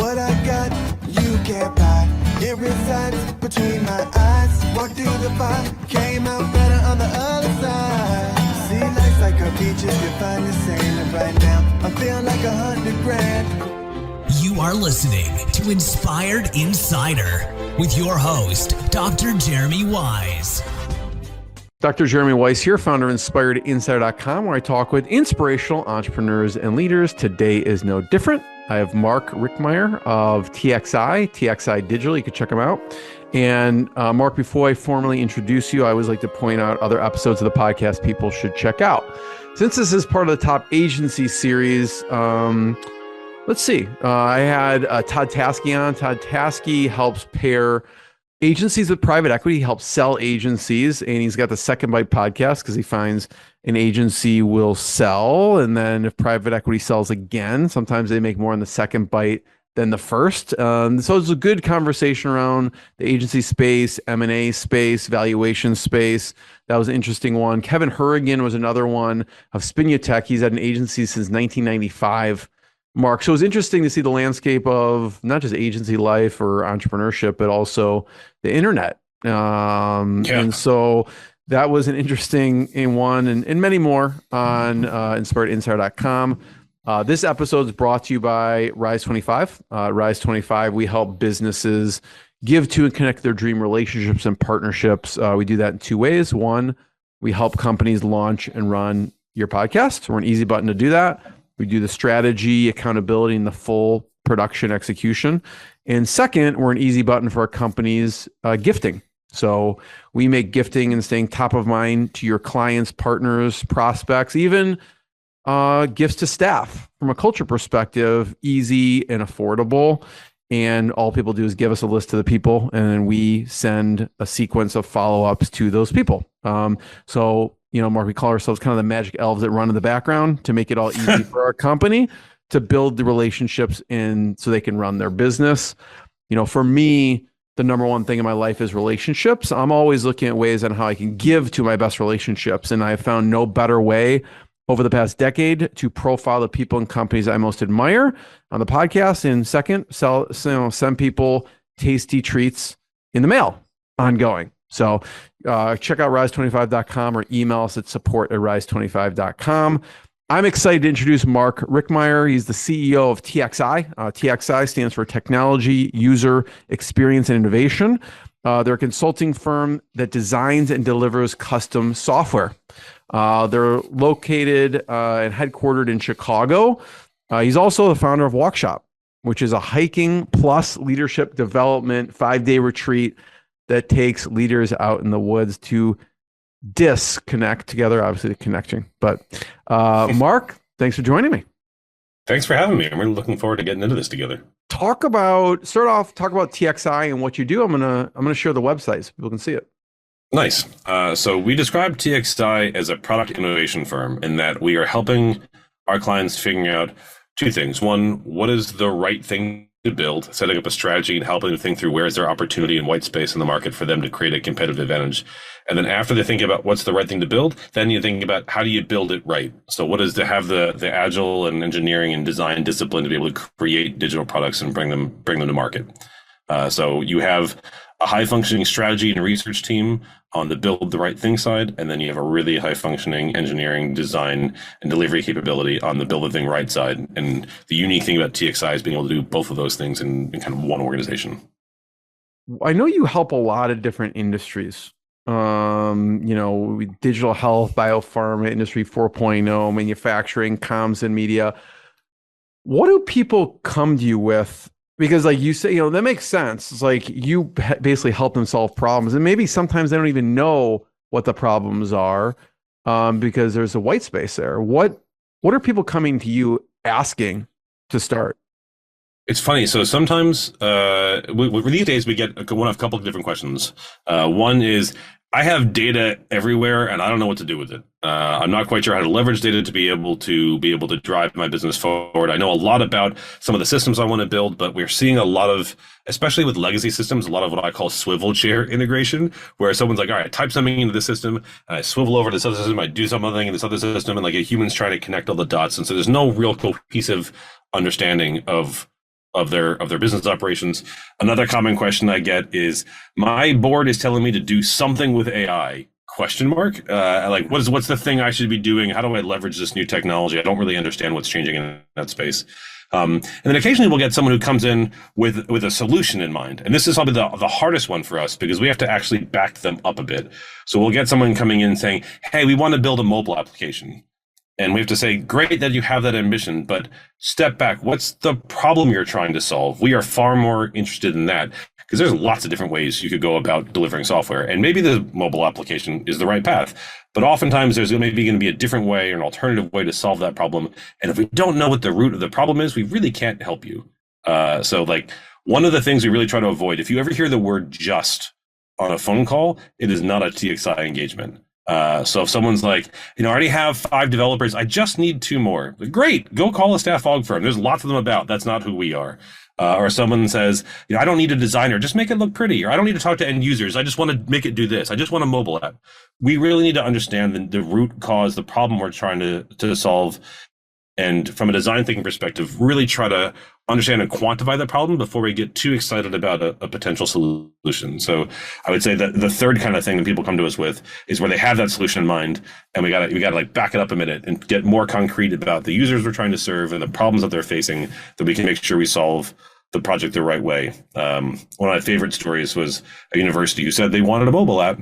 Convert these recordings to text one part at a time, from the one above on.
What I got, you can't buy. It resides between my eyes. Walked through the fire, came out better on the other side. See, life's like a beach if you find the sand. And right now, I'm feeling like 100 grand. You are listening to Inspired Insider with your host, Dr. Jeremy Wise. Dr. Jeremy Weiss here, founder of InspiredInsider.com, where I talk with inspirational entrepreneurs and leaders. Today is no different. I have Mark Rickmeier of TXI Digital. You can check him out. And Mark, before I formally introduce you, I always like to point out other episodes of the podcast people should check out. Since this is part of the Top Agency series, let's see. I had Todd Taskey on. Todd Taskey helps pair agencies with private equity. He helps sell agencies, and he's got the Second Bite podcast because he finds an agency will sell, and then if private equity sells again, sometimes they make more on the second bite than the first. So it's a good conversation around the agency space, M&A space, valuation space. That was an interesting one. Kevin Hurrigan was another one of Spinutech. He's had an agency since 1995. Mark, so it was interesting to see the landscape of not just agency life or entrepreneurship, but also the internet. And so that was an interesting one and many more on InspiredInsider.com. This episode is brought to you by Rise 25. Rise 25, we help businesses give to and connect their dream relationships and partnerships. We do that in two ways. One, we help companies launch and run your podcast. We're an easy button to do that. We do the strategy, accountability, and the full production execution. And second, we're an easy button for our companies gifting. So we make gifting and staying top of mind to your clients, partners, prospects, even gifts to staff from a culture perspective, easy and affordable. And all people do is give us a list of the people, and then we send a sequence of follow-ups to those people. Mark, we call ourselves kind of the magic elves that run in the background to make it all easy for our company to build the relationships so they can run their business. For me, the number one thing in my life is relationships. I'm always looking at ways on how I can give to my best relationships. And I have found no better way over the past decade to profile the people and companies I most admire on the podcast. And second, send people tasty treats in the mail ongoing. So check out rise25.com or email us at support@rise25.com. I'm excited to introduce Mark Rickmeier. He's the CEO of TXI. TXI stands for Technology, User Experience, and Innovation. They're a consulting firm that designs and delivers custom software. They're located and headquartered in Chicago. He's also the founder of Walkshop, which is a hiking plus leadership development 5-day retreat that takes leaders out in the woods to disconnect together, obviously connecting. But Mark, thanks for joining me. Thanks for having me. I'm really looking forward to getting into this together. Talk about TXI and what you do. I'm gonna share the website so people can see it. Nice. So we describe TXI as a product innovation firm in that we are helping our clients figuring out two things. One, what is the right thing to build, setting up a strategy and helping them think through where is there opportunity and white space in the market for them to create a competitive advantage. And then after they think about what's the right thing to build, then you think about how do you build it right? So what is to have the agile and engineering and design discipline to be able to create digital products and bring them to market. So you have a high functioning strategy and research team on the build the right thing side, and then you have a really high functioning engineering, design, and delivery capability on the build the thing right side. And the unique thing about TXI is being able to do both of those things in kind of one organization. I know you help a lot of different industries. Digital health, biopharma, industry 4.0, manufacturing, comms and media. What do people come to you with? Because like you say, that makes sense. It's like you basically help them solve problems. And maybe sometimes they don't even know what the problems are because there's a white space there. What are people coming to you asking to start? It's funny. So sometimes these days we get one of a couple of different questions. One is, I have data everywhere and I don't know what to do with it. I'm not quite sure how to leverage data to be able to drive my business forward. I know a lot about some of the systems I want to build, but we're seeing a lot of, especially with legacy systems, a lot of what I call swivel chair integration, where someone's like, all right, I type something into the system and I swivel over to this other system, I do some other thing in this other system, and like a human's trying to connect all the dots. And so there's no real cohesive understanding of of their business operations. Another common question I get is, my board is telling me to do something with AI. Question mark? Like, what's the thing I should be doing? How do I leverage this new technology? I don't really understand what's changing in that space. And then occasionally we'll get someone who comes in with a solution in mind. And this is probably the hardest one for us, because we have to actually back them up a bit. So we'll get someone coming in saying, hey, we want to build a mobile application. And we have to say, great that you have that ambition, but step back. What's the problem you're trying to solve? We are far more interested in that, because there's lots of different ways you could go about delivering software. And maybe the mobile application is the right path, but oftentimes there's maybe going to be a different way or an alternative way to solve that problem. And if we don't know what the root of the problem is, we really can't help you. So like, one of the things we really try to avoid, if you ever hear the word just on a phone call, it is not a TXI engagement. So if someone's like, I already have 5 developers, I just need 2 more. Great, go call a staff aug firm. There's lots of them about. That's not who we are. Or someone says, I don't need a designer, just make it look pretty. Or I don't need to talk to end users, I just want to make it do this. I just want a mobile app. We really need to understand the root cause, the problem we're trying to solve. And from a design thinking perspective, really try to understand and quantify the problem before we get too excited about a potential solution. So I would say that the third kind of thing that people come to us with is where they have that solution in mind, and we gotta like back it up a minute and get more concrete about the users we're trying to serve and the problems that they're facing, that we can make sure we solve the project the right way. One of my favorite stories was a university who said they wanted a mobile app.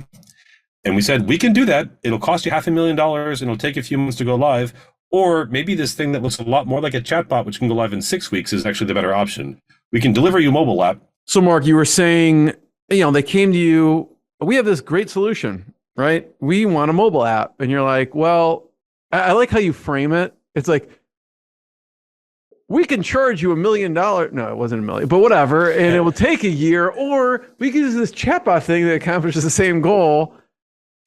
And we said, we can do that. It'll cost you $500,000 and it'll take a few months to go live. Or maybe this thing that looks a lot more like a chatbot, which can go live in 6 weeks, is actually the better option. We can deliver you a mobile app. So Mark, you were saying, they came to you, we have this great solution, right? We want a mobile app. And you're like, well, I like how you frame it. It's like, we can charge you $1 million. No, it wasn't $1 million, but whatever. And it will take a year, or we can use this chatbot thing that accomplishes the same goal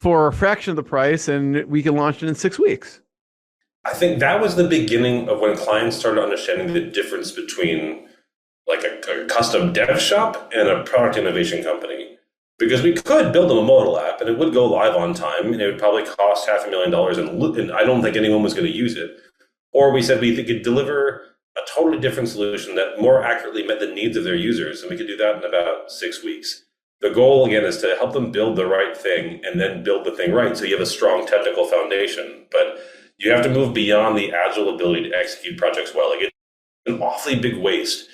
for a fraction of the price, and we can launch it in 6 weeks. I think that was the beginning of when clients started understanding the difference between like a custom dev shop and a product innovation company. Because we could build them a mobile app and it would go live on time, and it would probably cost $500,000, and I don't think anyone was going to use it. Or we said we could deliver a totally different solution that more accurately met the needs of their users, and we could do that in about 6 weeks. The goal, again, is to help them build the right thing and then build the thing right, so you have a strong technical foundation. But you have to move beyond the agile ability to execute projects well. Like, it's an awfully big waste.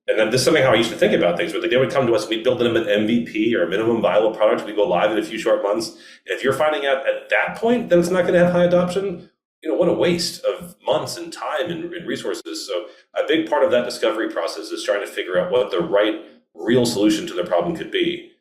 And then this is something how I used to think about things, but they would come to us, we'd build them an MVP or a minimum viable product, we go live in a few short months. And if you're finding out at that point that it's not going to have high adoption, what a waste of months and time and resources. So a big part of that discovery process is trying to figure out what the right real solution to the problem could be.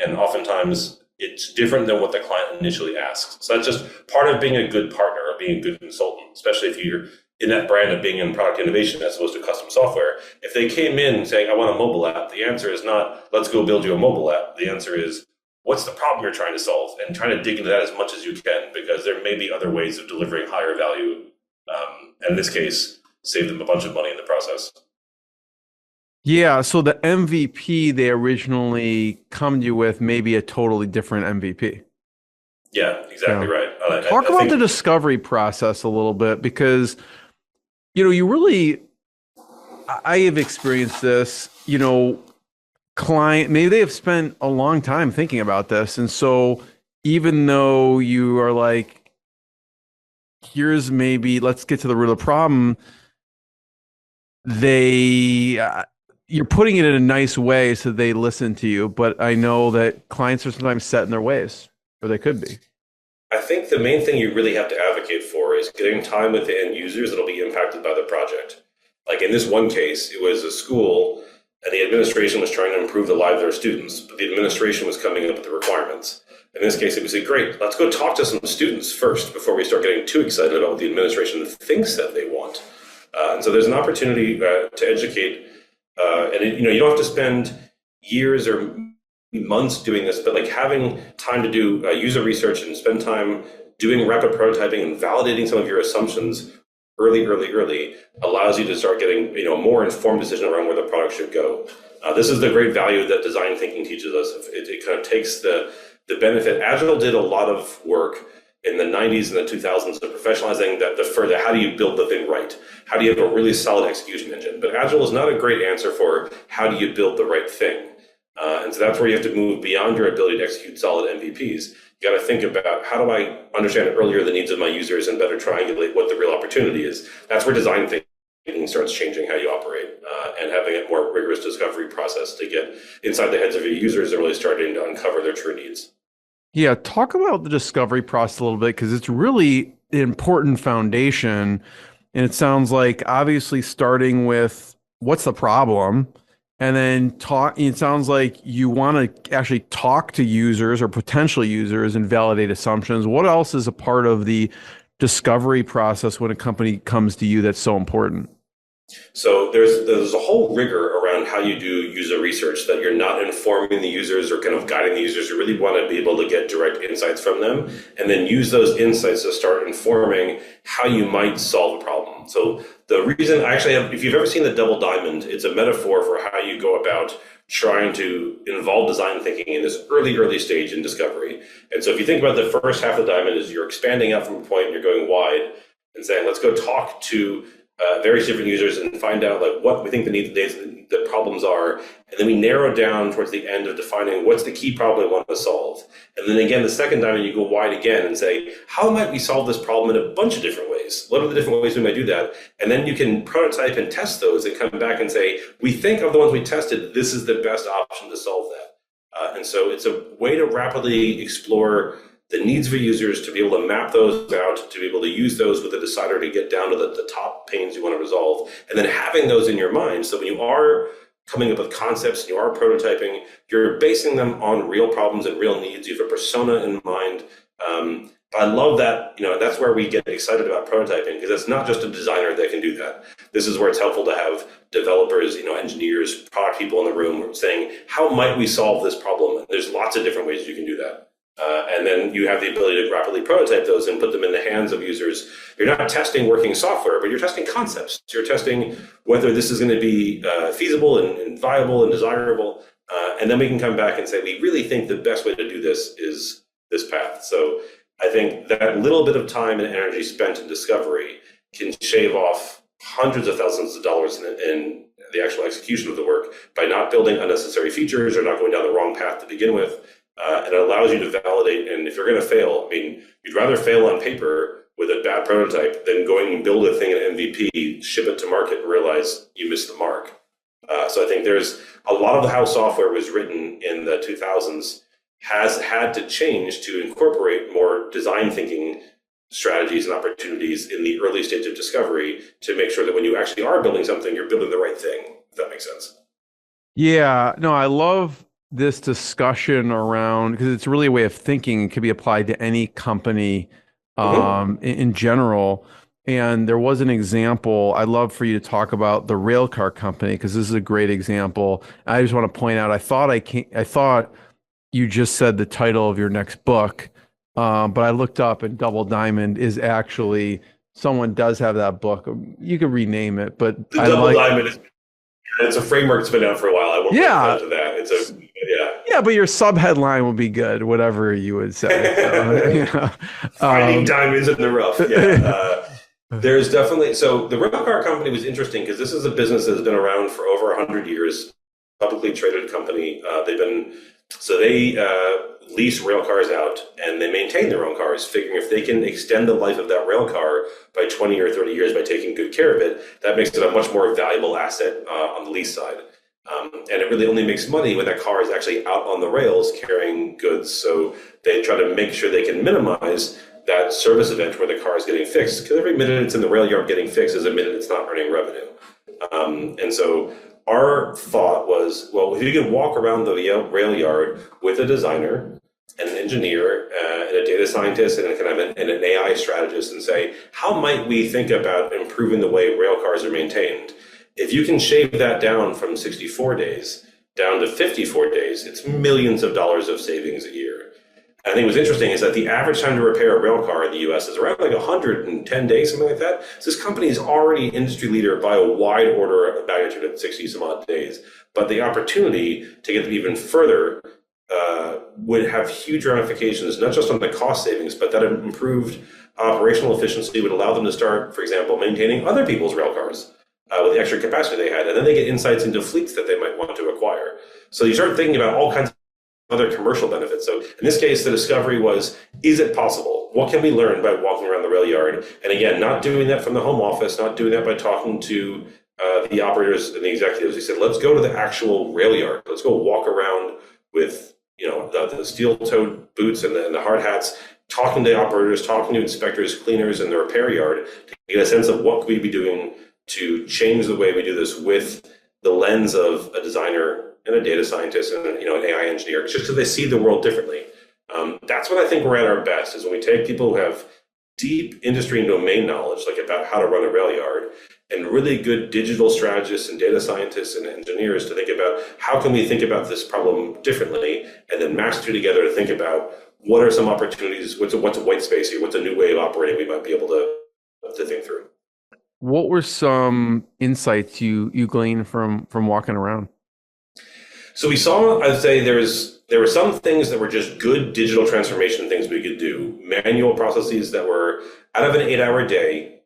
And oftentimes it's different than what the client initially asks. So that's just part of being a good partner or being a good consultant, especially if you're in that brand of being in product innovation as opposed to custom software. If they came in saying, I want a mobile app, the answer is not, let's go build you a mobile app. The answer is, what's the problem you're trying to solve? And trying to dig into that as much as you can, because there may be other ways of delivering higher value. And in this case, save them a bunch of money in the process. Yeah, so the MVP they originally come to you with may be a totally different MVP. Yeah, exactly right. Talk about the discovery process a little bit, because, you really, I have experienced this, client, maybe they have spent a long time thinking about this. And so even though you are like, here's maybe, let's get to the root of the problem, you're putting it in a nice way so they listen to you. But I know that clients are sometimes set in their ways, or they could be. I think the main thing you really have to advocate for is getting time with the end users that'll be impacted by the project. Like in this one case, it was a school and the administration was trying to improve the lives of their students, but the administration was coming up with the requirements. In this case, it was like, great, let's go talk to some students first before we start getting too excited about what the administration thinks that they want. And so there's an opportunity to educate. You don't have to spend years or months doing this, but like having time to do user research and spend time doing rapid prototyping and validating some of your assumptions early allows you to start getting a more informed decision around where the product should go. This is the great value that design thinking teaches us. It kind of takes the benefit. Agile did a lot of work in the 90s and the 2000s of professionalizing that the how do you build the thing right? How do you have a really solid execution engine? But Agile is not a great answer for how do you build the right thing. And so that's where you have to move beyond your ability to execute solid MVPs. You got to think about how do I understand earlier the needs of my users and better triangulate what the real opportunity is. That's where design thinking starts changing how you operate and having a more rigorous discovery process to get inside the heads of your users and really starting to uncover their true needs. Yeah, talk about the discovery process a little bit because it's really an important foundation. And it sounds like obviously starting with what's the problem, and then it sounds like you want to actually talk to users or potential users and validate assumptions. What else is a part of the discovery process when a company comes to you that's so important? So there's a whole rigor around how you do user research, that you're not informing the users or kind of guiding the users. You really want to be able to get direct insights from them and then use those insights to start informing how you might solve a problem. So the reason I actually have, if you've ever seen the double diamond, it's a metaphor for how you go about trying to involve design thinking in this early stage in discovery. And so if you think about the first half of the diamond is you're expanding out from a point and you're going wide and saying, let's go talk to various different users and find out like what we think the needs, the problems are. And then we narrow down towards the end of defining what's the key problem we want to solve. And then again, the second diamond, you go wide again and say, how might we solve this problem in a bunch of different ways? What are the different ways we might do that? And then you can prototype and test those and come back and say, we think of the ones we tested, this is the best option to solve that. And so it's a way to rapidly explore the needs of your users, to be able to map those out, to be able to use those with a decider to get down to the top pains you want to resolve, and then having those in your mind. So when you are coming up with concepts and you are prototyping, you're basing them on real problems and real needs. You have a persona in mind. I love that, that's where we get excited about prototyping, because it's not just a designer that can do that. This is where it's helpful to have developers, engineers, product people in the room saying, how might we solve this problem? And there's lots of different ways you can do that. And then you have the ability to rapidly prototype those and put them in the hands of users. You're not testing working software, but you're testing concepts. You're testing whether this is going to be feasible and viable and desirable. And then we can come back and say, we really think the best way to do this is this path. So I think that little bit of time and energy spent in discovery can shave off hundreds of thousands of dollars in the actual execution of the work by not building unnecessary features or not going down the wrong path to begin with. And it allows you to validate. And if you're going to fail, you'd rather fail on paper with a bad prototype than going and build a thing in MVP, ship it to market, and realize you missed the mark. So I think there's a lot of how software was written in the 2000s has had to change to incorporate more design thinking strategies and opportunities in the early stage of discovery to make sure that when you actually are building something, you're building the right thing, if that makes sense. Yeah, no, I love this discussion around, because it's really a way of thinking. It could be applied to any company in general. And there was an example I'd love for you to talk about, the railcar company, because this is a great example. I just want to point out, I thought you just said the title of your next book, but I looked up and Double Diamond is actually, someone does have that book. You could rename it, but the Double Diamond is, it's a framework that's been out for a while. I won't go into that. Yeah, but your subheadline will be good, whatever you would say. So, finding diamonds in the rough. Yeah. There's definitely, so the railcar company was interesting because this is a business that's been around for over 100 years, publicly traded company. They lease rail cars out and they maintain their own cars, figuring if they can extend the life of that rail car by 20 or 30 years by taking good care of it, that makes it a much more valuable asset on the lease side. And it really only makes money when that car is actually out on the rails carrying goods. So they try to make sure they can minimize that service event where the car is getting fixed, because every minute it's in the rail yard getting fixed is a minute it's not earning revenue. And so our thought was, well, if you can walk around the rail yard with a designer, and an engineer, and a data scientist, and an AI strategist, and say, how might we think about improving the way rail cars are maintained? If you can shave that down from 64 days down to 54 days, it's millions of dollars of savings a year. I think what's interesting is that the average time to repair a rail car in the US is around like 110 days, something like that. So this company is already industry leader by a wide order of magnitude at 60 some odd days. But the opportunity to get them even further would have huge ramifications, not just on the cost savings, but that improved operational efficiency would allow them to start, for example, maintaining other people's rail cars with the extra capacity they had. And then they get insights into fleets that they might want to acquire. So you start thinking about all kinds of other commercial benefits. So in this case, the discovery was, is it possible? What can we learn by walking around the rail yard? And again, not doing that from the home office, not doing that by talking to the operators and the executives. He said, let's go to the actual rail yard. Let's go walk around with the steel-toed boots and the hard hats, talking to operators, talking to inspectors, cleaners, and the repair yard to get a sense of what could we be doing to change the way we do this with the lens of a designer and a data scientist and an AI engineer, just because they see the world differently. That's when I think we're at our best, is when we take people who have deep industry and domain knowledge, like about how to run a rail yard, and really good digital strategists and data scientists and engineers to think about how can we think about this problem differently, and then match two together to think about what are some opportunities, what's a white space here, what's a new way of operating we might be able to think through. What were some insights you gleaned from walking around? So we saw, I'd say there were some things that were just good digital transformation things we could do, manual processes that were out of an 8-hour day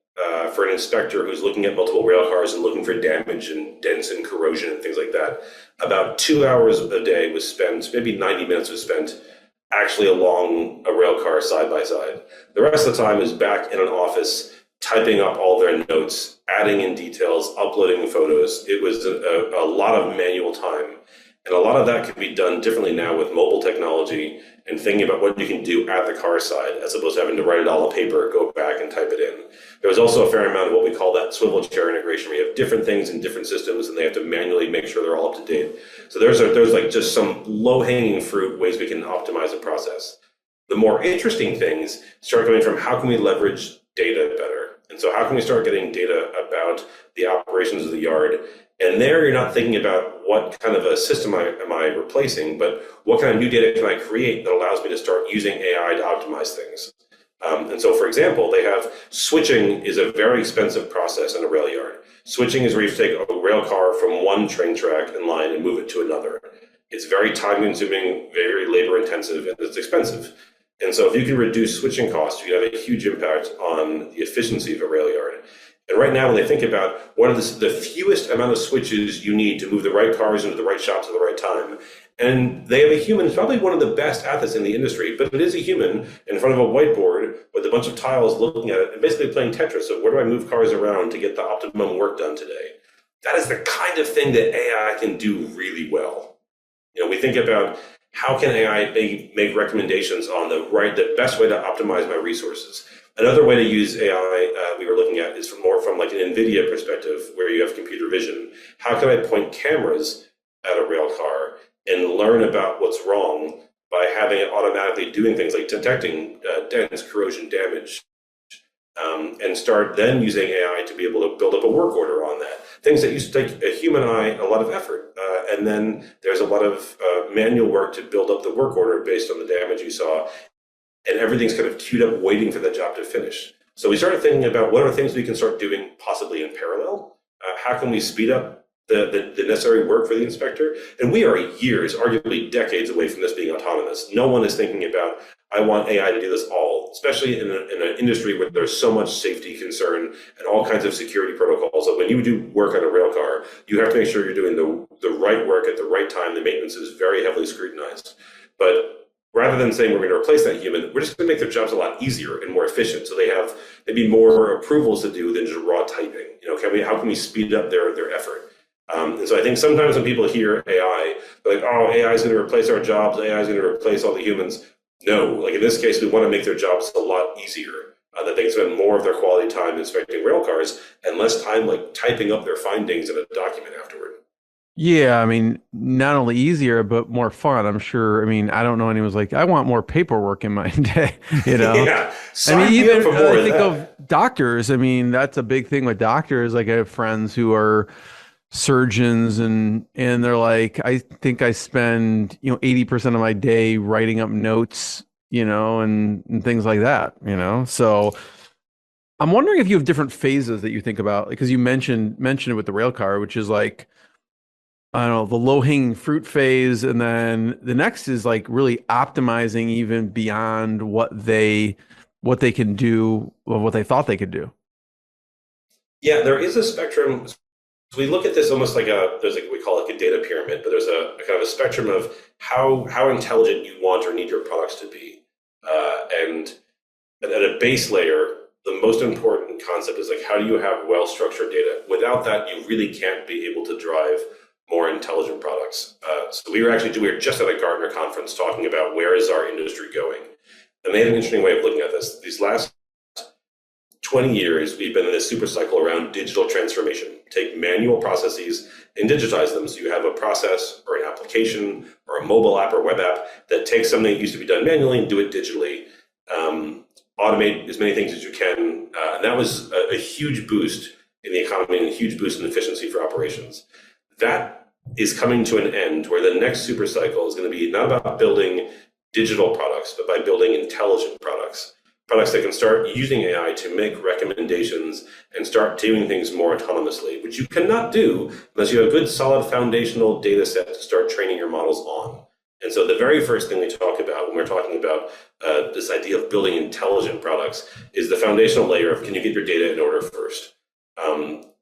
for an inspector who's looking at multiple rail cars and looking for damage and dents and corrosion and things like that. About 2 hours a day was spent, maybe 90 minutes was spent actually along a rail car side by side. The rest of the time is back in an office, typing up all their notes, adding in details, uploading photos. It was a lot of manual time. And a lot of that can be done differently now with mobile technology and thinking about what you can do at the car side, as opposed to having to write it all on paper, go back and type it in. There was also a fair amount of what we call that swivel chair integration, where you have different things in different systems and they have to manually make sure they're all up to date. So there's like just some low-hanging fruit ways we can optimize the process. The more interesting things start coming from how can we leverage data better? And so how can we start getting data about the operations of the yard? And there you're not thinking about what kind of a system am I replacing, but what kind of new data can I create that allows me to start using AI to optimize things. And so, for example, they have switching is a very expensive process in a rail yard. Switching is where you take a rail car from one train track and line and move it to another. It's very time consuming, very labor intensive, and it's expensive. And so if you can reduce switching costs, you can have a huge impact on the efficiency of a rail yard. And right now, when they think about what are the fewest amount of switches you need to move the right cars into the right shops at the right time, and they have a human who's probably one of the best at this in the industry, but it is a human in front of a whiteboard with a bunch of tiles looking at it and basically playing Tetris. So where do I move cars around to get the optimum work done today? That is the kind of thing that AI can do really well. We think about how can AI make recommendations on the best way to optimize my resources. Another way to use AI we were looking at is from like an NVIDIA perspective, where you have computer vision. How can I point cameras at a rail car and learn about what's wrong by having it automatically doing things like detecting dents, corrosion, damage, and start then using AI to be able to build up a work order on that. Things that used to take a human eye a lot of effort. And then there's a lot of manual work to build up the work order based on the damage you saw. And everything's kind of queued up waiting for that job to finish. So we started thinking about what are things we can start doing possibly in parallel. How can we speed up the necessary work for the inspector? And we are years, arguably decades away from this being autonomous. No one is thinking about, I want AI to do this all, especially in an industry where there's so much safety concern and all kinds of security protocols. So when you do work on a rail car, you have to make sure you're doing the right work at the right time. The maintenance is very heavily scrutinized. But rather than saying we're going to replace that human, we're just going to make their jobs a lot easier and more efficient. So they have maybe more approvals to do than just raw typing. How can we speed up their effort? And so I think sometimes when people hear AI, they're like, oh, AI is going to replace our jobs. AI is going to replace all the humans. No, like in this case, we want to make their jobs a lot easier, that they can spend more of their quality time inspecting rail cars and less time like typing up their findings in a document afterward. Yeah, I mean, not only easier, but more fun, I'm sure. I mean, I don't know anyone's like, I want more paperwork in my day, Yeah. I mean, even I think of doctors. I mean, that's a big thing with doctors. Like I have friends who are surgeons and they're like, I think I spend, 80% of my day writing up notes, and things like that, So I'm wondering if you have different phases that you think about, because you mentioned it with the rail car, which is like, I don't know, the low-hanging fruit phase, and then the next is like really optimizing even beyond what they can do or what they thought they could do. Yeah, there is a spectrum. So we look at this almost like there's like we call it like a data pyramid, but there's a kind of a spectrum of how intelligent you want or need your products to be. And at a base layer, the most important concept is like how do you have well-structured data? Without that, you really can't be able to drive more intelligent products. So we were just at a Gartner conference talking about where is our industry going, and they had an interesting way of looking at this. These last 20 years, we've been in this super cycle around digital transformation. Take manual processes and digitize them. So you have a process or an application or a mobile app or web app that takes something that used to be done manually and do it digitally. Automate as many things as you can. And that was a huge boost in the economy and a huge boost in efficiency for operations. That is coming to an end where the next super cycle is going to be not about building digital products, but by building intelligent products. Products that can start using AI to make recommendations and start doing things more autonomously, which you cannot do unless you have a good, solid foundational data set to start training your models on. And so the very first thing we talk about when we're talking about this idea of building intelligent products is the foundational layer of can you get your data in order first?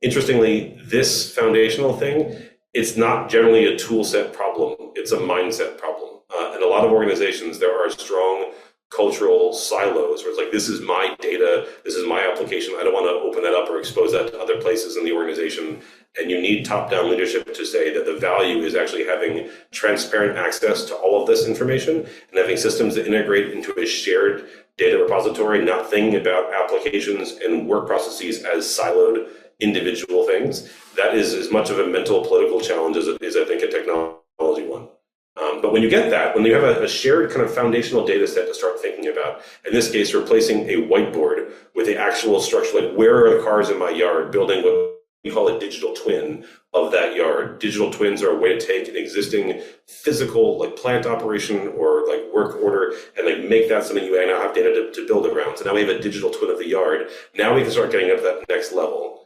Interestingly, this foundational thing, it's not generally a tool set problem, it's a mindset problem. In a lot of organizations, there are strong cultural silos where it's like, this is my data, this is my application, I don't want to open that up or expose that to other places in the organization. And you need top-down leadership to say that the value is actually having transparent access to all of this information and having systems that integrate into a shared data repository, not thinking about applications and work processes as siloed individual things. That is as much of a mental political challenge as it is, I think, a technology one. But when you get that, when you have a shared kind of foundational data set to start thinking about, in this case, replacing a whiteboard with the actual structure, like where are the cars in my yard, building what we call a digital twin of that yard. Digital twins are a way to take an existing physical like plant operation or like work order and like make that something you now have data to build around. So now we have a digital twin of the yard. Now we can start getting up to that next level.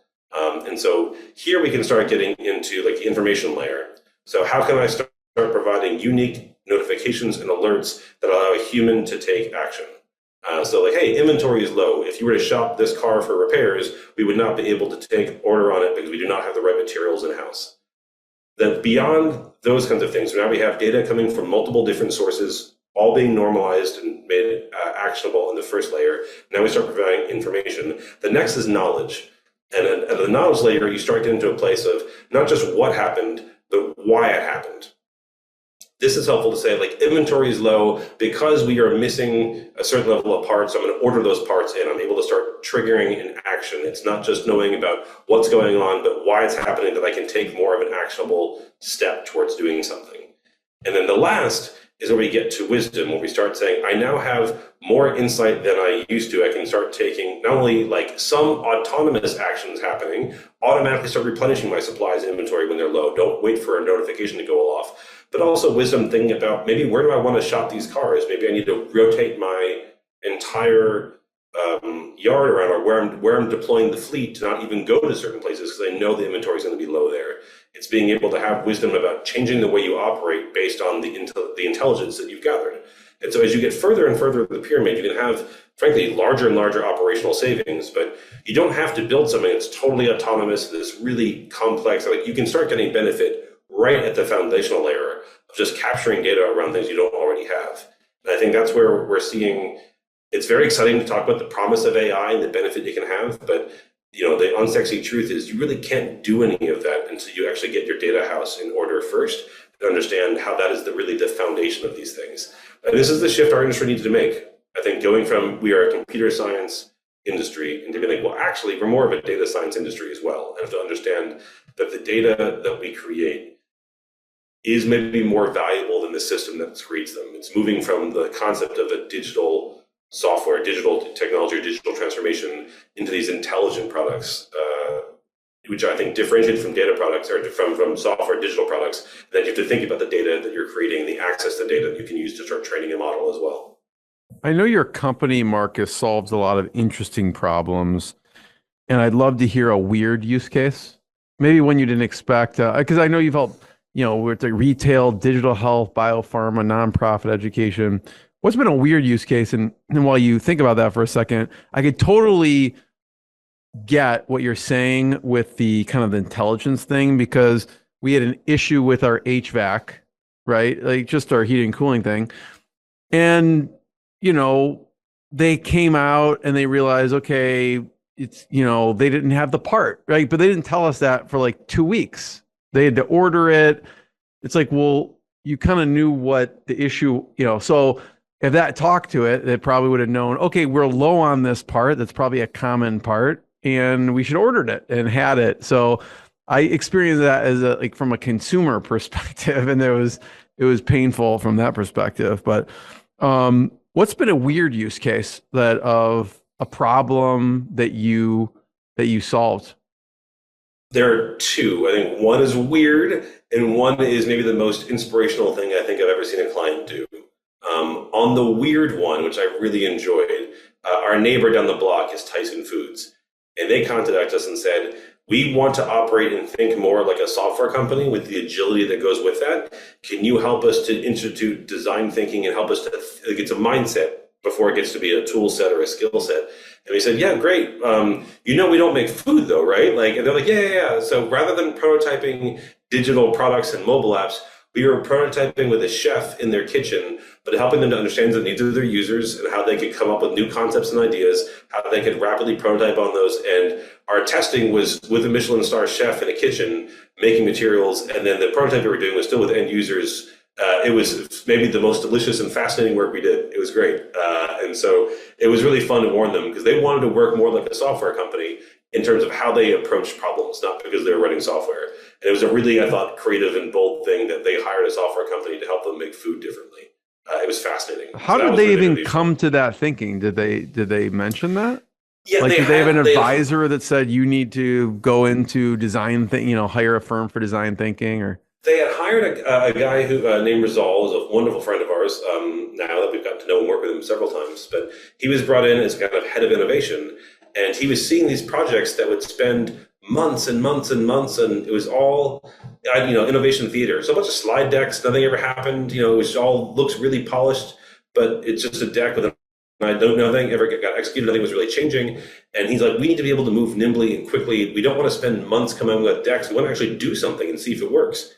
And so here we can start getting into like the information layer. So how can I start providing unique notifications and alerts that allow a human to take action? So like, hey, inventory is low. If you were to shop this car for repairs, we would not be able to take order on it because we do not have the right materials in-house. Then beyond those kinds of things, so now we have data coming from multiple different sources, all being normalized and made actionable in the first layer. Now we start providing information. The next is knowledge. And at the knowledge layer, you start getting to a place of not just what happened, but why it happened. This is helpful to say, like, inventory is low because we are missing a certain level of parts. So I'm going to order those parts in. I'm able to start triggering an action. It's not just knowing about what's going on, but why it's happening, that I can take more of an actionable step towards doing something. And then the last is where we get to wisdom, where we start saying, I now have more insight than I used to. I can start taking not only like some autonomous actions happening, automatically start replenishing my supplies and inventory when they're low. Don't wait for a notification to go off. But also wisdom thinking about maybe where do I want to shop these cars? Maybe I need to rotate my entire yard around, or where I'm deploying the fleet to not even go to certain places because I know the inventory is going to be low there. It's being able to have wisdom about changing the way you operate based on the intelligence that you've gathered. And so as you get further and further up the pyramid, you can have, frankly, larger and larger operational savings, but you don't have to build something that's totally autonomous, that's really complex. Like, you can start getting benefit right at the foundational layer of just capturing data around things you don't already have. And I think that's where we're seeing, it's very exciting to talk about the promise of AI and the benefit it can have, but the unsexy truth is you really can't do any of that until you actually get your data house in order first and understand how that is really the foundation of these things. And this is the shift our industry needs to make. I think going from we are a computer science industry into being like, well, actually, we're more of a data science industry as well. And have to understand that the data that we create is maybe more valuable than the system that creates them. It's moving from the concept of a digital software, digital technology, or digital transformation into these intelligent products, which I think differentiate from data products or from software digital products. Then you have to think about the data that you're creating, the access to data that you can use to start training a model as well. I know your company, Marcus, solves a lot of interesting problems, and I'd love to hear a weird use case. Maybe one you didn't expect, because I know you've helped with the retail, digital health, biopharma, nonprofit education. What's been a weird use case? And while you think about that for a second, I could totally get what you're saying with the kind of the intelligence thing, because we had an issue with our HVAC, right? Like just our heating and cooling thing. And, they came out and they realized, okay, it's, they didn't have the part, right? But they didn't tell us that for like 2 weeks. They had to order it. It's like, well, you kind of knew what the issue, so if that talked to it, they probably would have known, okay, we're low on this part. That's probably a common part, and we should ordered it and had it. So I experienced that as from a consumer perspective, and it was painful from that perspective. But what's been a weird use case that of a problem that you solved? There are two. I think one is weird, and one is maybe the most inspirational thing I think I've ever seen a client do. On the weird one, which I really enjoyed, our neighbor down the block is Tyson Foods. And they contacted us and said, we want to operate and think more like a software company with the agility that goes with that. Can you help us to institute design thinking and help us to, like, it's a mindset before it gets to be a tool set or a skill set? And we said, yeah, great. We don't make food though, right? And they're like, yeah. So rather than prototyping digital products and mobile apps, we were prototyping with a chef in their kitchen, but helping them to understand the needs of their users and how they could come up with new concepts and ideas, how they could rapidly prototype on those. And our testing was with a Michelin star chef in a kitchen making materials. And then the prototype we were doing was still with end users. It was maybe the most delicious and fascinating work we did. It was great. And so it was really fun to warn them, because they wanted to work more like a software company in terms of how they approach problems, not because they were writing software. And it was a really, I thought, creative and bold thing that they hired a software company to help them make food differently. It was fascinating. How did they even come to that thinking? Did they mention that? Yeah, did they have an advisor that said you need to go into design hire a firm for design thinking? Or they had hired a guy who named Rizal, is a wonderful friend of ours. Now that we've gotten to know and work with him several times, but he was brought in as kind of head of innovation, and he was seeing these projects that would spend months and months and months, and it was all innovation theater. So a bunch of slide decks, nothing ever happened. It was all looks really polished, but it's just a deck with nothing ever got executed. Nothing was really changing. And he's like, we need to be able to move nimbly and quickly. We don't want to spend months coming up with decks. We want to actually do something and see if it works.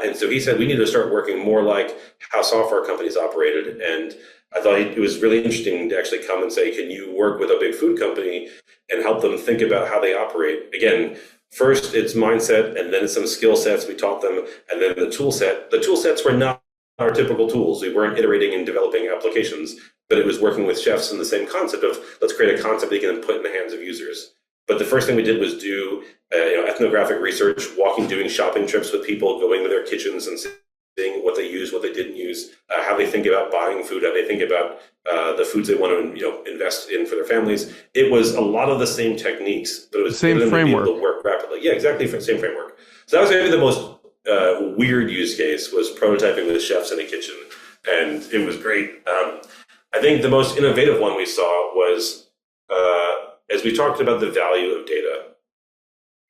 And so he said, we need to start working more like how software companies operated. And I thought it was really interesting to actually come and say, can you work with a big food company and help them think about how they operate? Again, first it's mindset, and then some skill sets we taught them, and then the tool set. The tool sets were not our typical tools. We weren't iterating and developing applications, but it was working with chefs in the same concept of, let's create a concept that you can then put in the hands of users. But the first thing we did was do ethnographic research, doing shopping trips with people, going to their kitchens and seeing what they use, what they didn't use, how they think about buying food, how they think about the foods they want to invest in for their families. It was a lot of the same techniques, but it was same framework. To work rapidly. Yeah, exactly, same framework. So that was maybe the most weird use case, was prototyping with chefs in a kitchen, and it was great. I think the most innovative one we saw was as we talked about the value of data.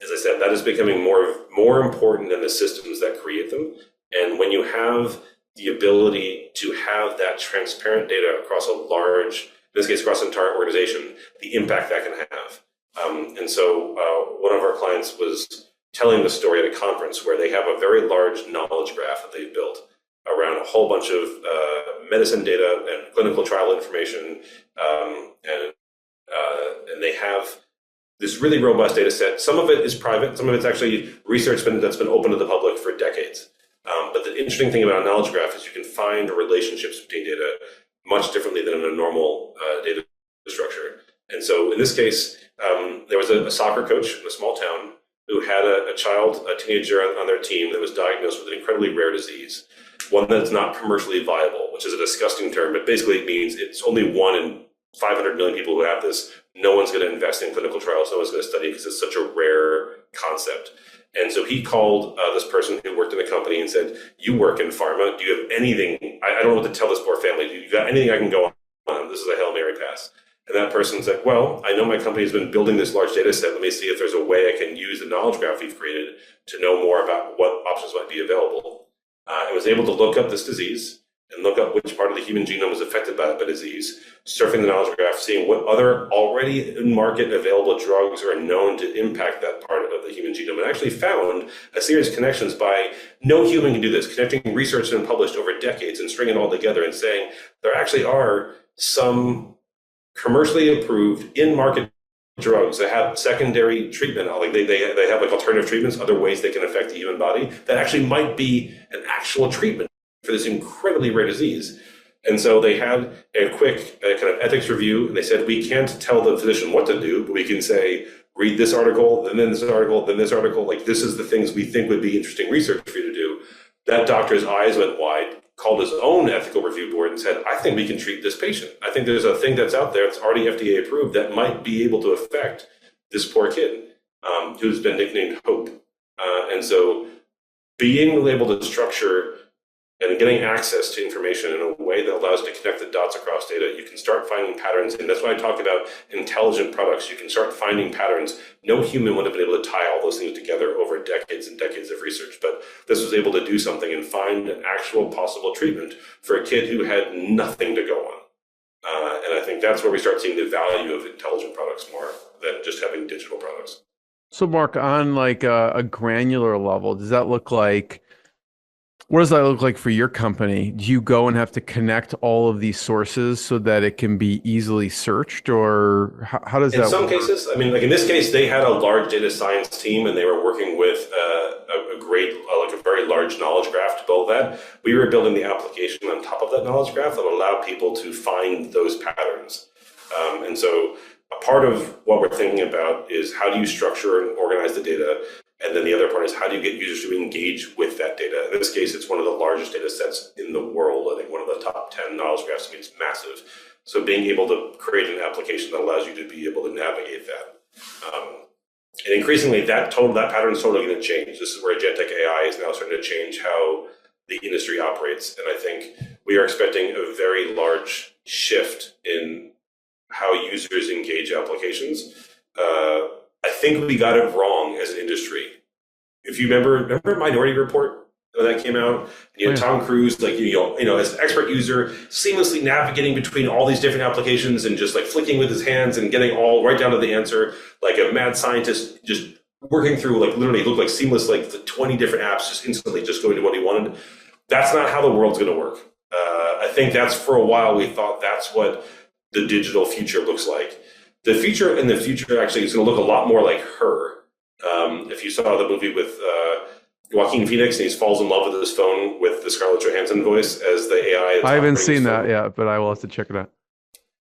As I said, that is becoming more important than the systems that create them. And when you have the ability to have that transparent data across a large, in this case, across an entire organization, the impact that can have. And so one of our clients was telling the story at a conference where they have a very large knowledge graph that they've built around a whole bunch of medicine data and clinical trial information. And they have this really robust data set. Some of it is private. Some of it's actually research that's been open to the public for decades. But the interesting thing about a knowledge graph is you can find relationships between data much differently than in a normal data structure. And so in this case, there was a soccer coach in a small town who had a teenager on their team that was diagnosed with an incredibly rare disease, one that's not commercially viable, which is a disgusting term, but basically it means it's only 1 in 500 million people who have this. No one's going to invest in clinical trials. No one's going to study because it's such a rare concept. And so he called this person who worked in the company and said, you work in pharma. Do you have anything? I don't know what to tell this poor family. Do you got anything I can go on? This is a Hail Mary pass. And that person's like, well, I know my company's been building this large data set. Let me see if there's a way I can use the knowledge graph we've created to know more about what options might be available. And was able to look up this disease and look up which part of the human genome was affected by the disease, surfing the knowledge graph, seeing what other already in market available drugs are known to impact that part of the human genome, and actually found a series of connections by no human can do this, connecting research that's been published over decades and stringing it all together and saying there actually are some commercially approved in-market drugs that have secondary treatment, like they have like alternative treatments, other ways they can affect the human body that actually might be an actual treatment for this incredibly rare disease. And so they had a quick kind of ethics review, and they said, we can't tell the physician what to do, but we can say, read this article, and then this article, then this article, like this is the things we think would be interesting research for you to do. That doctor's eyes went wide, called his own ethical review board and said, I think we can treat this patient. I think there's a thing that's out there that's already FDA approved that might be able to affect this poor kid who's been nicknamed Hope. And so being able to structure and getting access to information in a way that allows you to connect the dots across data, you can start finding patterns. And that's why I talk about intelligent products. You can start finding patterns. No human would have been able to tie all those things together over decades and decades of research. But this was able to do something and find an actual possible treatment for a kid who had nothing to go on. And I think that's where we start seeing the value of intelligent products more than just having digital products. So Mark, on like a granular level, does that look like, what does that look like for your company? Do you go and have to connect all of these sources so that it can be easily searched, or how does that work? In some cases, I mean, like in this case, they had a large data science team and they were working with a great, like a very large knowledge graph to build that. We were building the application on top of that knowledge graph that would allow people to find those patterns. And so a part of what we're thinking about is how do you structure and organize the data? And then the other part is how do you get users to engage with that data? In this case, it's one of the largest data sets in the world. I think one of the top 10 knowledge graphs. I mean, it's massive. So being able to create an application that allows you to be able to navigate that. And increasingly, that pattern is totally going to change. This is where agentic AI is now starting to change how the industry operates. And I think we are expecting a very large shift in how users engage applications. I think we got it wrong as an industry. If you remember Minority Report when that came out, and you had Tom Cruise, like as an expert user, seamlessly navigating between all these different applications and just like flicking with his hands and getting all right down to the answer, like a mad scientist just working through like literally looked like seamless, like the 20 different apps just instantly just going to what he wanted. That's not how the world's going to work. I think that's for a while we thought that's what the digital future looks like. The future in the future actually is going to look a lot more like Her. If you saw the movie with Joaquin Phoenix and he falls in love with his phone with the Scarlett Johansson voice as the AI. I haven't seen that yet, but I will have to check it out.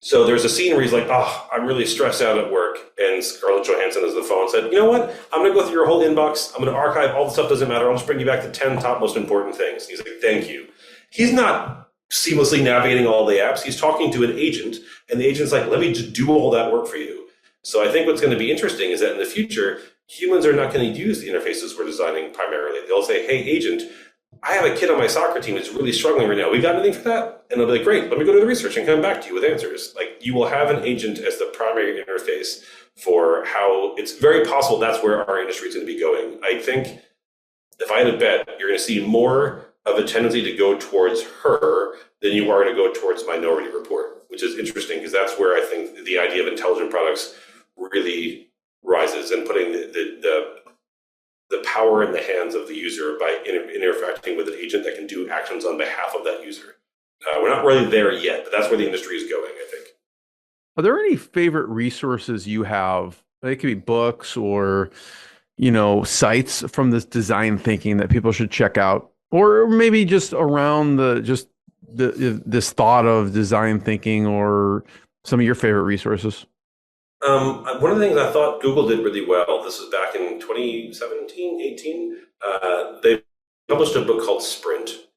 So there's a scene where he's like, oh, I'm really stressed out at work. And Scarlett Johansson is the phone said, you know what? I'm going to go through your whole inbox. I'm going to archive all the stuff doesn't matter. I'll just bring you back to 10 top most important things. And he's like, thank you. He's not seamlessly navigating all the apps. He's talking to an agent, and the agent's like, let me just do all that work for you. So I think what's going to be interesting is that in the future, humans are not going to use the interfaces we're designing primarily. They'll say, hey, agent, I have a kid on my soccer team that's really struggling right now. We got anything for that? And they'll be like, great, let me go do the research and come back to you with answers. Like, you will have an agent as the primary interface for how it's very possible that's where our industry is going to be going. I think if I had a bet, you're going to see more of a tendency to go towards Her than you are going to go towards Minority Report, which is interesting because that's where I think the idea of intelligent products really rises, and putting the power in the hands of the user by interacting with an agent that can do actions on behalf of that user. We're not really there yet, but that's where the industry is going, I think. Are there any favorite resources you have? It could be books or, sites from this design thinking that people should check out, or maybe just around this thought of design thinking, or some of your favorite resources. One of the things I thought Google did really well, this was back in 2017, 18, they published a book called Sprint,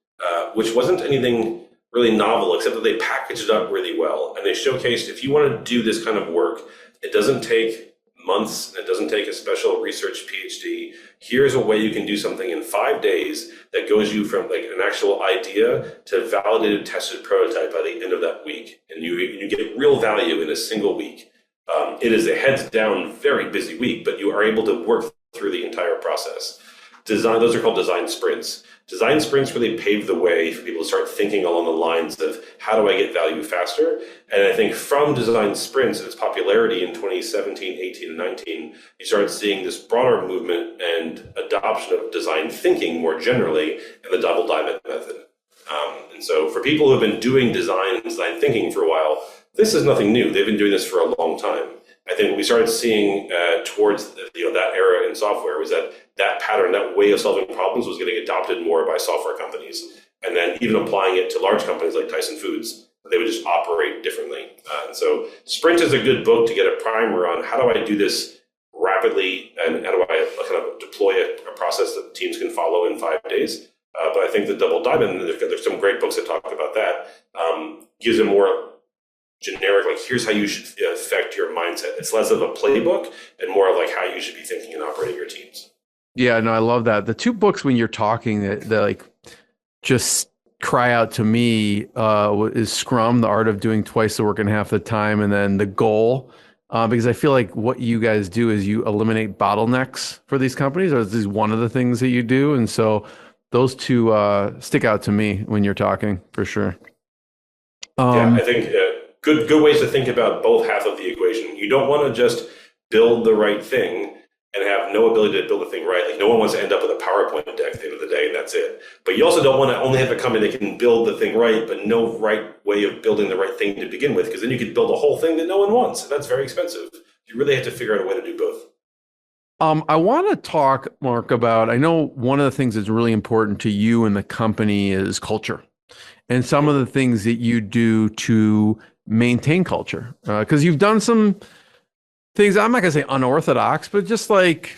which wasn't anything really novel, except that they packaged it up really well. And they showcased, if you want to do this kind of work, it doesn't take months. It doesn't take a special research PhD. Here's a way you can do something in 5 days that goes you from like an actual idea to validated, tested prototype by the end of that week. And you get real value in a single week. It is a heads down, very busy week, but you are able to work through the entire process. Those are called design sprints. Design sprints really pave the way for people to start thinking along the lines of how do I get value faster? And I think from design sprints and its popularity in 2017, 18, and 19, you started seeing this broader movement and adoption of design thinking more generally and the double diamond method. And so for people who have been doing design and design thinking for a while, this is nothing new. They've been doing this for a long time. I think what we started seeing towards that era in software was that pattern, that way of solving problems was getting adopted more by software companies. And then even applying it to large companies like Tyson Foods, they would just operate differently. And so Sprint is a good book to get a primer on how do I do this rapidly and how do I kind of deploy a process that teams can follow in 5 days. But I think the double diamond, there's some great books that talk about that, gives a more generic, like here's how you should affect your mindset. It's less of a playbook and more of like how you should be thinking and operating your teams. Yeah, no, I love that. The two books when you're talking that like just cry out to me is Scrum, The Art of Doing Twice the Work in Half the Time, and then The Goal. Because I feel like what you guys do is you eliminate bottlenecks for these companies, or is this one of the things that you do? And so those two stick out to me when you're talking, for sure. I think good ways to think about both halves of the equation. You don't want to just build the right thing and have no ability to build the thing right. Like no one wants to end up with a PowerPoint deck at the end of the day, and that's it. But you also don't want to only have a company that can build the thing right, but no right way of building the right thing to begin with, because then you could build a whole thing that no one wants, and that's very expensive. You really have to figure out a way to do both. I want to talk, Mark, about, I know one of the things that's really important to you and the company is culture, and some of the things that you do to maintain culture, because you've done some things, I'm not going to say unorthodox, but just like,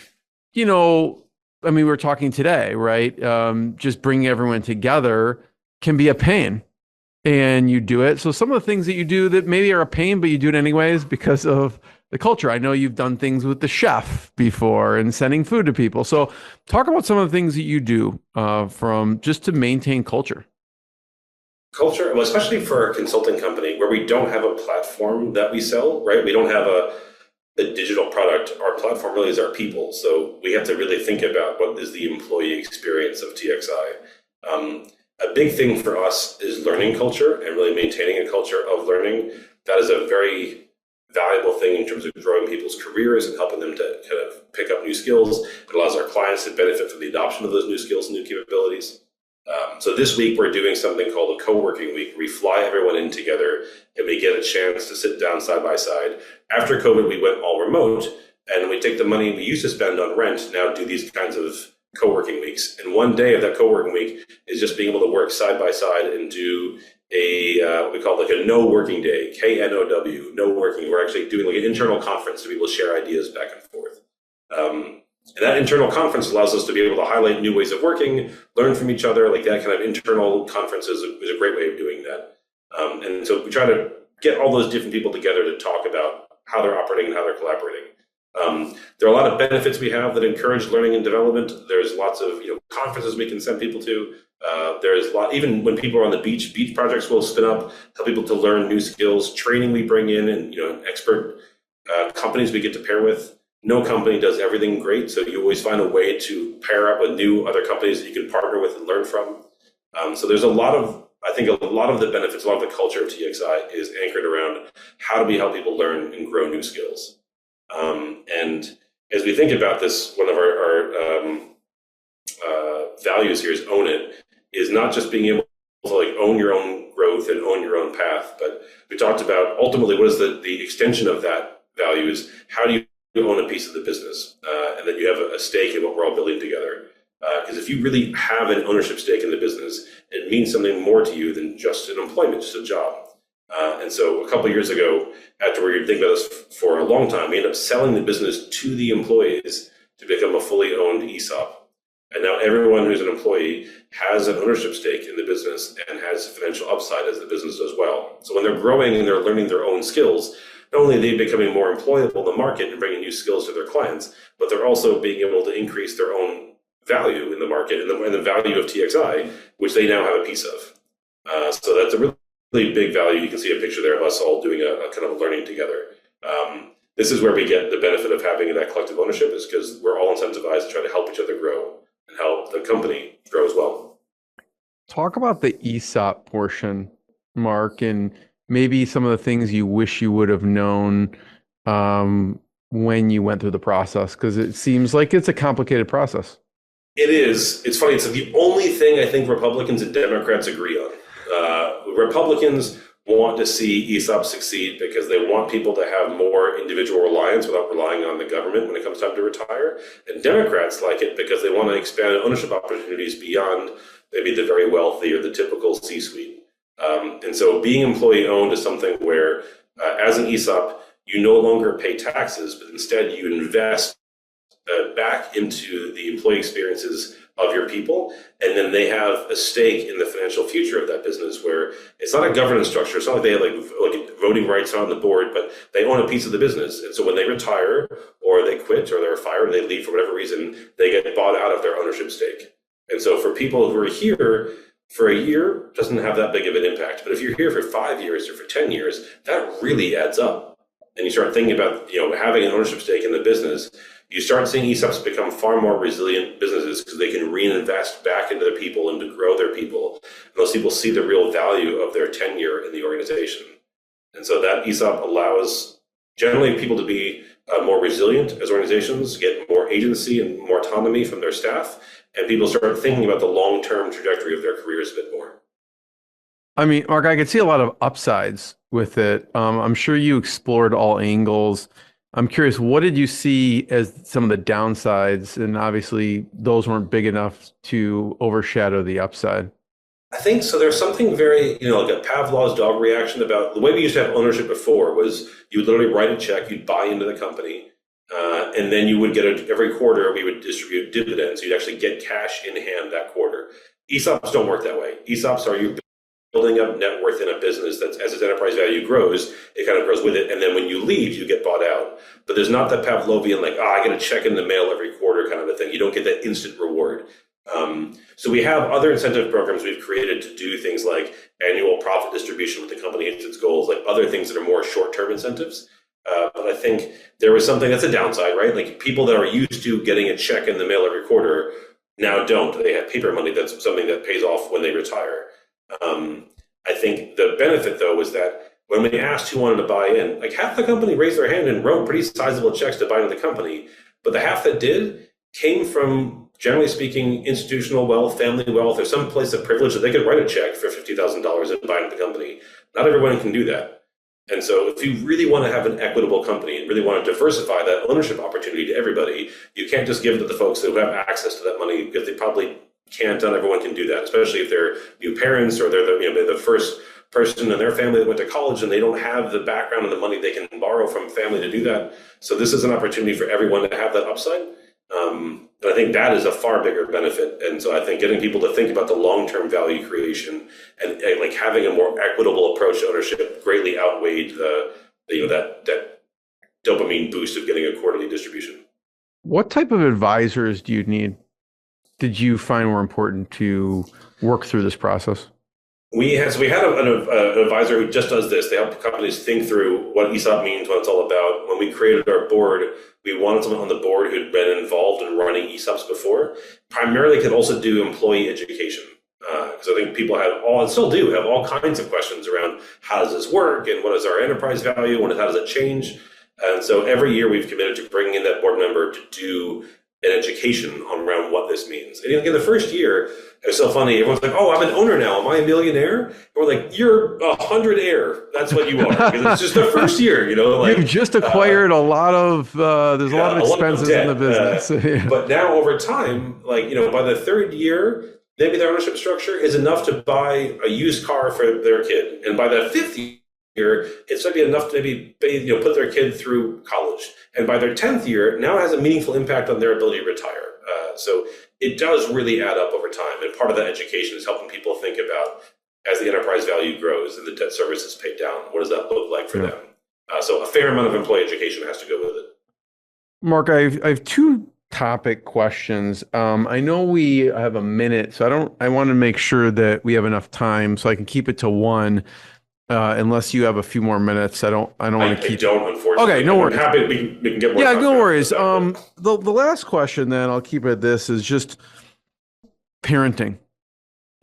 I mean, we were talking today, right? Just bringing everyone together can be a pain, and you do it. So some of the things that you do that maybe are a pain, but you do it anyways because of the culture. I know you've done things with the chef before and sending food to people. So talk about some of the things that you do from just to maintain culture. Culture, well, especially for a consulting company where we don't have a platform that we sell, right? We don't have a digital product. Our platform really is our people. So we have to really think about what is the employee experience of TXI. A big thing for us is learning culture and really maintaining a culture of learning. That is a very valuable thing in terms of growing people's careers and helping them to kind of pick up new skills. It allows our clients to benefit from the adoption of those new skills and new capabilities. So this week we're doing something called a co-working week. We fly everyone in together and we get a chance to sit down side by side. After COVID, we went all remote, and we take the money we used to spend on rent, now do these kinds of co-working weeks. And one day of that co-working week is just being able to work side by side and do what we call like a no working day, KNOW, no working. We're actually doing like an internal conference to be able to share ideas back and forth. And that internal conference allows us to be able to highlight new ways of working, learn from each other. Like that kind of internal conference is a great way of doing that. And so we try to get all those different people together to talk about how they're operating and how they're collaborating. There are a lot of benefits we have that encourage learning and development. There's lots of conferences we can send people to. There's a lot, even when people are on the beach projects will spin up, help people to learn new skills, training we bring in, and expert companies we get to pair with. No company does everything great, so you always find a way to pair up with new other companies that you can partner with and learn from. So there's a lot of the benefits, a lot of the culture of TXI is anchored around how do we help people learn and grow new skills. And as we think about this, one of our values here is own it, is not just being able to like own your own growth and own your own path, but we talked about ultimately what is the extension of that value is how do you own a piece of the business, and that you have a stake in what we're all building together. Because if you really have an ownership stake in the business, it means something more to you than just an employment, just a job. And so a couple of years ago, after we were thinking about this for a long time, we ended up selling the business to the employees to become a fully owned ESOP. And now everyone who's an employee has an ownership stake in the business and has financial upside as the business does well. So when they're growing and they're learning their own skills, not only are they becoming more employable in the market and bringing new skills to their clients, but they're also being able to increase their own value in the market and the value of TXI, which they now have a piece of. So that's a really big value. You can see a picture there of us all doing a kind of learning together. This is where we get the benefit of having that collective ownership, is because we're all incentivized to try to help each other grow and help the company grow as well. Talk about the ESOP portion, Mark, and maybe some of the things you wish you would have known when you went through the process, because it seems like it's a complicated process. It is. It's funny. It's the only thing I think Republicans and Democrats agree on. Republicans want to see ESOP succeed because they want people to have more individual reliance without relying on the government when it comes time to retire. And Democrats like it because they want to expand ownership opportunities beyond maybe the very wealthy or the typical C-suite. And so being employee owned is something where, as an ESOP, you no longer pay taxes, but instead you invest back into the employee experiences of your people, and then they have a stake in the financial future of that business, where it's not a governance structure. It's not like they have like voting rights on the board, but they own a piece of the business. And so when they retire or they quit or they're fired or they leave for whatever reason, they get bought out of their ownership stake. And so for people who are here for a year, it doesn't have that big of an impact. But if you're here for 5 years or for 10 years, that really adds up. And you start thinking about, having an ownership stake in the business, you start seeing ESOPs become far more resilient businesses because they can reinvest back into their people and to grow their people. And those people see the real value of their tenure in the organization. And so that ESOP allows generally people to be more resilient as organizations, get more agency and more autonomy from their staff, and people start thinking about the long-term trajectory of their careers a bit more. I mean, Mark, I could see a lot of upsides with it. I'm sure you explored all angles. I'm curious, what did you see as some of the downsides? And obviously, those weren't big enough to overshadow the upside. I think so. There's something very, like a Pavlov's dog reaction about the way we used to have ownership before was you would literally write a check, you'd buy into the company, and then you would get every quarter we would distribute dividends. You'd actually get cash in hand that quarter. ESOPs don't work that way. ESOPs are you building up net worth in a business that's, as its enterprise value grows, it kind of grows with it. And then when you leave, you get bought out. But there's not that Pavlovian, like, I get a check in the mail every quarter kind of a thing. You don't get that instant reward. So we have other incentive programs we've created to do things like annual profit distribution when the company hits its goals, like other things that are more short-term incentives. But I think there was something that's a downside, right? Like people that are used to getting a check in the mail every quarter now don't. They have paper money. That's something that pays off when they retire. I think the benefit, though, was that when we asked who wanted to buy in, like half the company raised their hand and wrote pretty sizable checks to buy into the company. But the half that did came from, generally speaking, institutional wealth, family wealth, or some place of privilege that they could write a check for $50,000 and buy into the company. Not everyone can do that. And so if you really want to have an equitable company and really want to diversify that ownership opportunity to everybody, you can't just give it to the folks who have access to that money, because they probably can't. Not everyone can do that, especially if they're new parents or they're the first person in their family that went to college and they don't have the background and the money they can borrow from family to do that. So this is an opportunity for everyone to have that upside. And I think that is a far bigger benefit. And so I think getting people to think about the long-term value creation and like having a more equitable approach to ownership greatly outweighed that dopamine boost of getting a quarterly distribution. What type of advisors do you need? Did you find were important to work through this process? We had an advisor who just does this. They help companies think through what ESOP means, what it's all about. When we created our board, we wanted someone on the board who'd been involved in running ESOPs before. Primarily could also do employee education. Because I think people have all kinds of questions around how does this work and what is our enterprise value and how does it change? And so every year we've committed to bringing in that board member to do an education on around what this means. And in the first year, it was so funny. Everyone's like, "Oh, I'm an owner now. Am I a millionaire?" And we're like, "You're 100 heir. That's what you are." Because it's just the first year, You've just acquired a lot of. There's a lot of expenses in the business. But now over time, by the third year, maybe their ownership structure is enough to buy a used car for their kid, and by the fifth year, it's maybe enough to maybe put their kid through college. And by their 10th year, now it has a meaningful impact on their ability to retire. So it does really add up over time. And part of that education is helping people think about, as the enterprise value grows and the debt service is paid down, what does that look like for them? So a fair amount of employee education has to go with it. Mark, I have two topic questions. I know we have a minute, so I want to make sure that we have enough time so I can keep it to one. Unless you have a few more minutes, I don't want to keep. I don't, unfortunately. Okay, no worries. I'm happy we can get more. Yeah, no worries. That, the last question, then I'll keep it at this, is just parenting,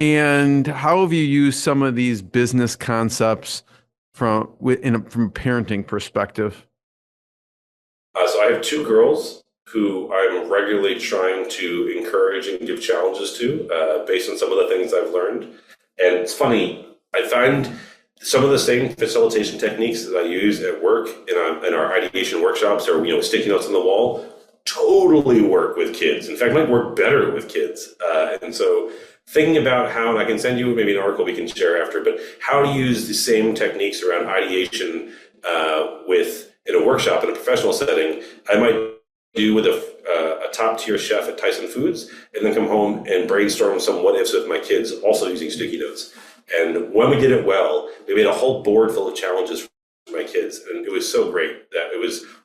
and how have you used some of these business concepts from a parenting perspective? So I have two girls who I'm regularly trying to encourage and give challenges to, based on some of the things I've learned. And it's funny, I find some of the same facilitation techniques that I use at work in our ideation workshops, or sticky notes on the wall, totally work with kids. In fact, might work better with kids. And so thinking about how, and I can send you maybe an article we can share after, but how to use the same techniques around ideation in a workshop in a professional setting, I might do with a top tier chef at Tyson Foods, and then come home and brainstorm some what ifs with my kids, also using sticky notes. And when we did it well, we made a whole board full of challenges for my kids, and it was so great. That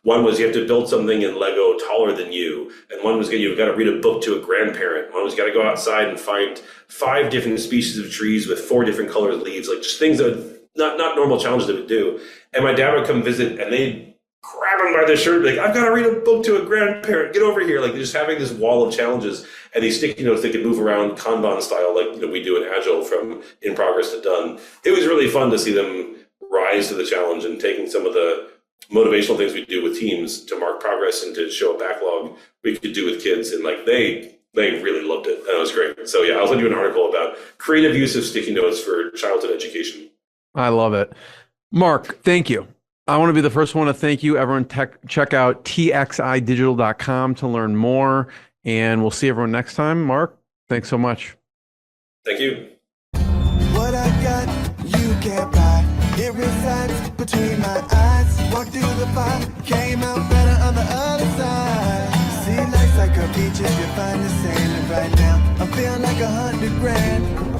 one was you have to build something in Lego taller than you, and one was you've got to read a book to a grandparent. One was got to go outside and find 5 different species of trees with 4 different colored leaves, like just things that not normal challenges they would do. And my dad would come visit, and they'd grab him by the shirt, like, I've got to read a book to a grandparent, get over here. Like, just having this wall of challenges and these sticky notes that could move around Kanban style, like we do in Agile, from in progress to done. It was really fun to see them rise to the challenge, and taking some of the motivational things we do with teams to mark progress and to show a backlog we could do with kids. And they really loved it. And it was great. So yeah, I'll send you an article about creative use of sticky notes for childhood education. I love it. Mark, thank you. I want to be the first one to thank you. Everyone, check out txidigital.com to learn more, and we'll see everyone next time. Mark, thanks so much. Thank you. What I got, you can't buy. It resides between my eyes. Walked through the fire, came out better on the other side. See, life's like a beach if you find the sand. And right now, I feel like $100 grand.